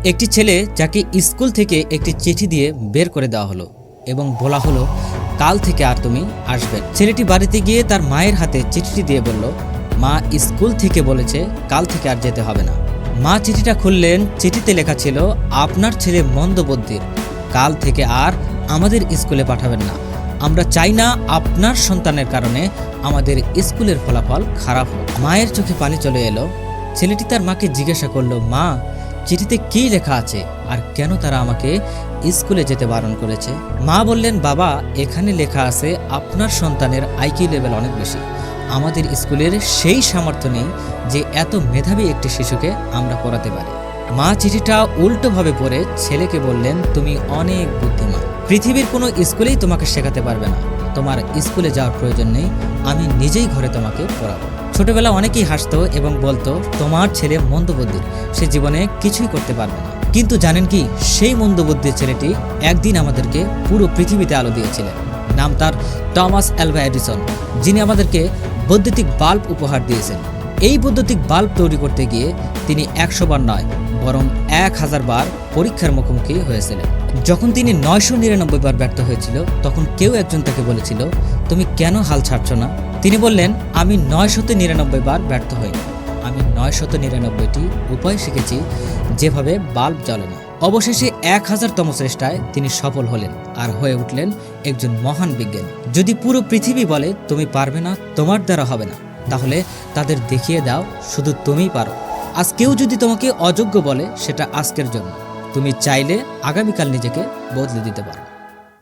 একটি ছেলে যাকে স্কুল থেকে একটি চিঠি দিয়ে বের করে দেওয়া হলো এবং বলা হলো কাল থেকে আর তুমি আসবে। ছেলেটি বাড়িতে গিয়ে তার মায়ের হাতে চিঠিটি দিয়ে বলল, মা স্কুল থেকে বলেছে কাল থেকে আর যেতে হবে না। মা চিঠিটা খুললেন, চিঠিতে লেখা ছিল, আপনার ছেলে মন্দবুদ্ধির, কাল থেকে আর আমাদের স্কুলে পাঠাবেন না। আমরা চাই না আপনার সন্তানের কারণে আমাদের স্কুলের ফলাফল খারাপ হোক। মায়ের চোখে পানি চলে এলো। ছেলেটি তার মাকে জিজ্ঞাসা করলো, মা চিঠিতে কী লেখা আছে আর কেন তারা আমাকে স্কুলে যেতে বারণ করেছে? মা বললেন, বাবা এখানে লেখা আছে আপনার সন্তানের আইকিউ লেভেল অনেক বেশি। আমাদের স্কুলের সেই সামর্থ্য নেই যে এত মেধাবী একটি শিশুকে আমরা পড়াতে পারি। মা চিঠিটা উল্টোভাবে পড়ে ছেলেকে বললেন, তুমি অনেক বুদ্ধিমান, পৃথিবীর কোনো স্কুলেই তোমাকে শেখাতে পারবে না। তোমার স্কুলে যাওয়ার প্রয়োজন নেই, আমি নিজেই ঘরে তোমাকে পড়াবো। ছোটবেলা অনেকেই হাসতো এবং বলতো, তোমার ছেলে মন্দবুদ্ধির, সে জীবনে কিছুই করতে পারবে না। কিন্তু জানেন কি, সেই মন্দবুদ্ধির ছেলেটি একদিন আমাদেরকে পুরো পৃথিবীতে আলো দিয়েছিলেন। নাম তার টমাস অ্যালভা এডিসন, যিনি আমাদেরকে বৈদ্যুতিক বাল্ব উপহার দিয়েছেন। এই বৈদ্যুতিক বাল্ব তৈরি করতে গিয়ে তিনি 100 বার নয় বরং 1000 বার পরীক্ষার মুখোমুখি হয়েছিলেন। যখন তিনি 999 বার ব্যর্থ হয়েছিল, তখন কেউ একজন তাকে বলেছিল, তুমি কেন হাল ছাড়ছ না? তিনি বললেন, আমি 999 বার ব্যর্থ হইনি, আমি 999টি উপায় শিখেছি যেভাবে বাল্ব জ্বলে না। অবশেষে 1000তম চেষ্টায় তিনি সফল হলেন আর হয়ে উঠলেন একজন মহান বিজ্ঞানী। যদি পুরো পৃথিবী বলে তুমি পারবে না, তোমার দ্বারা হবে না, তাহলে তাদের দেখিয়ে দাও শুধু তুমিই পারো। আজ কেউ যদি তোমাকে অযোগ্য বলে, সেটা আজকের জন্য, তুমি চাইলে আগামীকাল নিজেকে বদলে দিতে পারো।